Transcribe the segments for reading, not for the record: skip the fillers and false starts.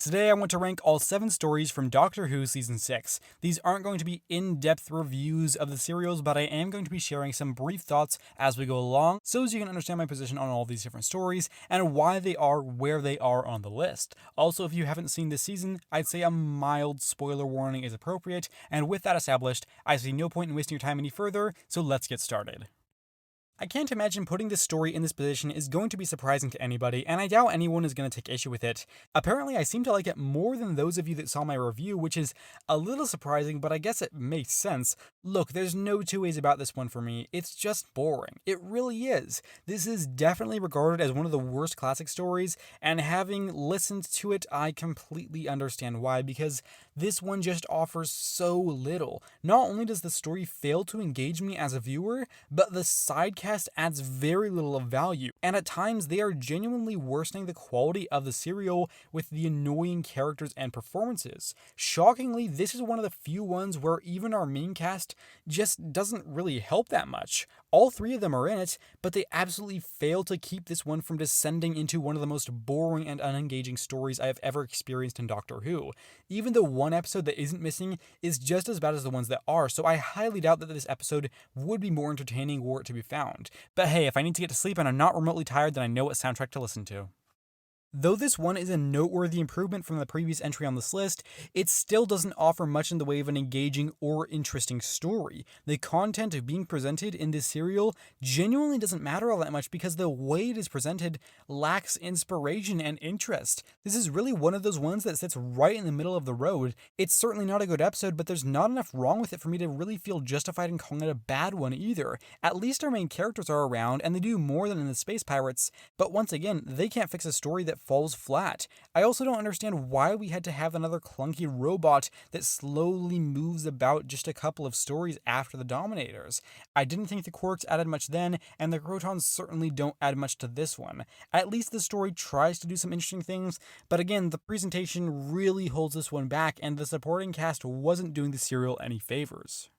Today I want to rank all 7 stories from Doctor Who Season 6. These aren't going to be in-depth reviews of the serials, but I am going to be sharing some brief thoughts as we go along, so as you can understand my position on all these different stories, and why they are where they are on the list. Also, if you haven't seen this season, I'd say a mild spoiler warning is appropriate, and with that established, I see no point in wasting your time any further, so let's get started. I can't imagine putting this story in this position is going to be surprising to anybody, and I doubt anyone is going to take issue with it. Apparently, I seem to like it more than those of you that saw my review, which is a little surprising, but I guess it makes sense. Look, there's no two ways about this one for me. It's just boring. It really is. This is definitely regarded as one of the worst classic stories, and having listened to it, I completely understand why, because this one just offers so little. Not only does the story fail to engage me as a viewer, but the side cast adds very little of value, and at times they are genuinely worsening the quality of the serial with the annoying characters and performances. Shockingly, this is one of the few ones where even our main cast just doesn't really help that much. All 3 of them are in it, but they absolutely fail to keep this one from descending into one of the most boring and unengaging stories I have ever experienced in Doctor Who. Even the one episode that isn't missing is just as bad as the ones that are, so I highly doubt that this episode would be more entertaining were it to be found. But hey, if I need to get to sleep and I'm not remotely tired, then I know what soundtrack to listen to. Though this one is a noteworthy improvement from the previous entry on this list, it still doesn't offer much in the way of an engaging or interesting story. The content being presented in this serial genuinely doesn't matter all that much because the way it is presented lacks inspiration and interest. This is really one of those ones that sits right in the middle of the road. It's certainly not a good episode, but there's not enough wrong with it for me to really feel justified in calling it a bad one either. At least our main characters are around and they do more than in the Space Pirates, but once again, they can't fix a story that falls flat. I also don't understand why we had to have another clunky robot that slowly moves about just a couple of stories after the Dominators. I didn't think the Quarks added much then, and the Crotons certainly don't add much to this one. At least the story tries to do some interesting things, but again, the presentation really holds this one back, and the supporting cast wasn't doing the serial any favors.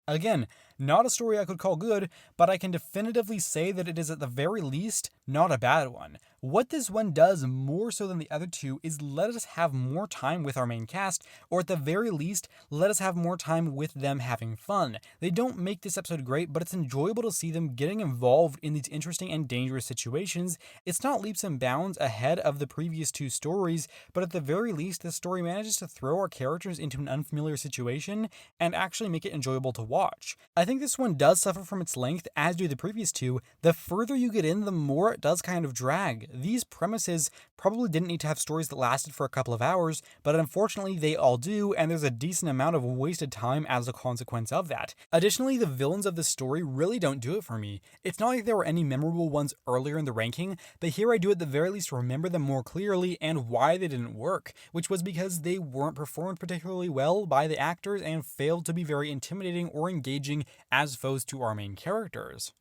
Again, not a story I could call good, but I can definitively say that it is at the very least not a bad one. What this one does more so than the other two is let us have more time with our main cast, or at the very least, let us have more time with them having fun. They don't make this episode great, but it's enjoyable to see them getting involved in these interesting and dangerous situations. It's not leaps and bounds ahead of the previous 2 stories, but at the very least, this story manages to throw our characters into an unfamiliar situation and actually make it enjoyable to watch. I think this one does suffer from its length, as do the previous 2. The further you get in, the more it does kind of drag. These premises probably didn't need to have stories that lasted for a couple of hours, but unfortunately they all do, and there's a decent amount of wasted time as a consequence of that. Additionally, the villains of this story really don't do it for me. It's not like there were any memorable ones earlier in the ranking, but here I do at the very least remember them more clearly and why they didn't work, which was because they weren't performed particularly well by the actors and failed to be very intimidating or engaging as foes to our main characters.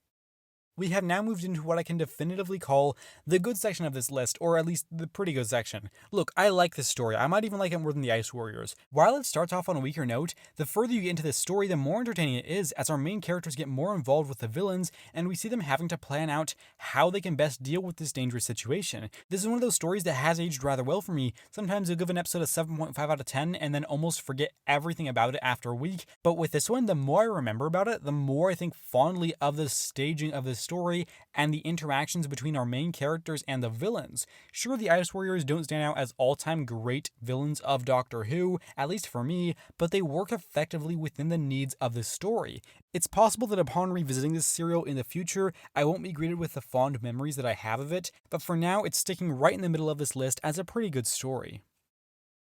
We have now moved into what I can definitively call the good section of this list, or at least the pretty good section. Look, I like this story. I might even like it more than the Ice Warriors. While it starts off on a weaker note, the further you get into this story, the more entertaining it is as our main characters get more involved with the villains, and we see them having to plan out how they can best deal with this dangerous situation. This is one of those stories that has aged rather well for me. Sometimes you'll give an episode a 7.5 out of 10 and then almost forget everything about it after a week, but with this one, the more I remember about it, the more I think fondly of the staging of this story and the interactions between our main characters and the villains. Sure, the Ice Warriors don't stand out as all-time great villains of Doctor Who, at least for me, but they work effectively within the needs of the story. It's possible that upon revisiting this serial in the future, I won't be greeted with the fond memories that I have of it, but for now, it's sticking right in the middle of this list as a pretty good story.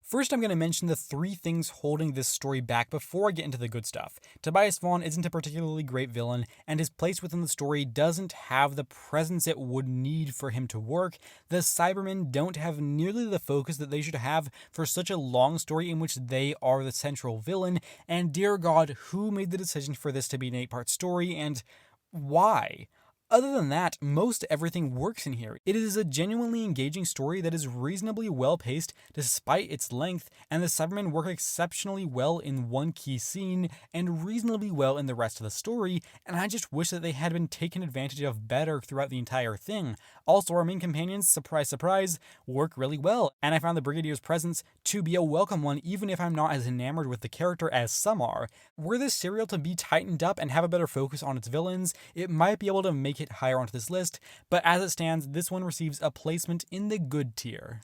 First, I'm going to mention the 3 things holding this story back before I get into the good stuff. Tobias Vaughn isn't a particularly great villain, and his place within the story doesn't have the presence it would need for him to work. The Cybermen don't have nearly the focus that they should have for such a long story in which they are the central villain, and dear God, who made the decision for this to be an 8-part story, and why? Other than that, most everything works in here. It is a genuinely engaging story that is reasonably well paced despite its length, and the Cybermen work exceptionally well in one key scene and reasonably well in the rest of the story, and I just wish that they had been taken advantage of better throughout the entire thing. Also, our main companions, surprise surprise, work really well, and I found the Brigadier's presence to be a welcome one even if I'm not as enamored with the character as some are. Were this serial to be tightened up and have a better focus on its villains, it might be able to make it higher onto this list, but as it stands, this one receives a placement in the good tier.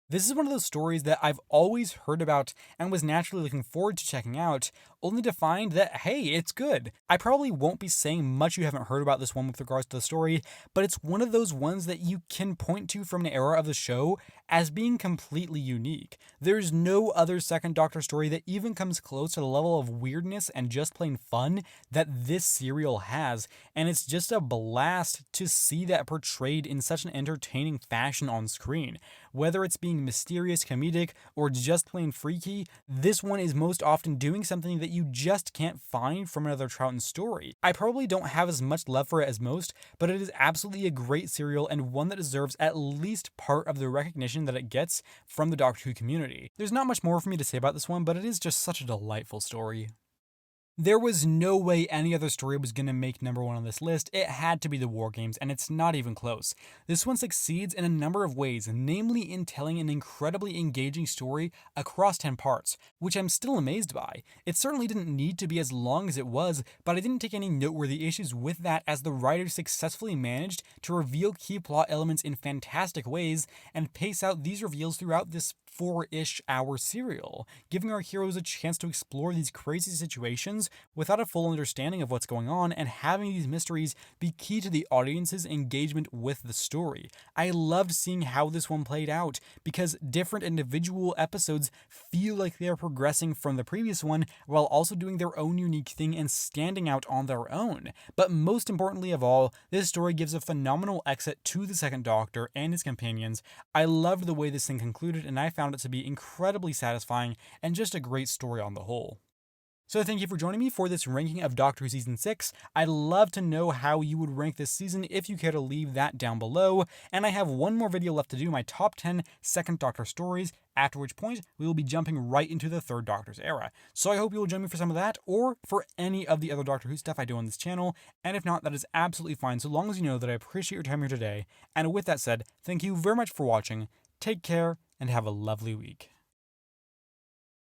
This is one of those stories that I've always heard about and was naturally looking forward to checking out, only to find that, hey, it's good. I probably won't be saying much you haven't heard about this one with regards to the story, but it's one of those ones that you can point to from an era of the show as being completely unique. There's no other Second Doctor story that even comes close to the level of weirdness and just plain fun that this serial has, and it's just a blast to see that portrayed in such an entertaining fashion on screen. Whether it's being mysterious, comedic, or just plain freaky, this one is most often doing something that you just can't find from another Troughton story. I probably don't have as much love for it as most, but it is absolutely a great serial and one that deserves at least part of the recognition that it gets from the Doctor Who community. There's not much more for me to say about this one, but it is just such a delightful story. There was no way any other story was going to make number one on this list. It had to be the War Games, and it's not even close. This one succeeds in a number of ways, namely in telling an incredibly engaging story across 10 parts, which I'm still amazed by. It certainly didn't need to be as long as it was, but I didn't take any noteworthy issues with that as the writers successfully managed to reveal key plot elements in fantastic ways and pace out these reveals throughout this 4-ish hour serial, giving our heroes a chance to explore these crazy situations without a full understanding of what's going on and having these mysteries be key to the audience's engagement with the story. I loved seeing how this one played out because different individual episodes feel like they are progressing from the previous one while also doing their own unique thing and standing out on their own. But most importantly of all, this story gives a phenomenal exit to the Second Doctor and his companions. I loved the way this thing concluded, and I found it to be incredibly satisfying and just a great story on the whole. So thank you for joining me for this ranking of Doctor Who Season 6. I'd love to know how you would rank this season if you care to leave that down below. And I have one more video left to do, my top 10 Second Doctor stories, after which point we will be jumping right into the Third Doctor's era. So I hope you will join me for some of that, or for any of the other Doctor Who stuff I do on this channel, and if not, that is absolutely fine, so long as you know that I appreciate your time here today. And with that said, thank you very much for watching, take care, and have a lovely week.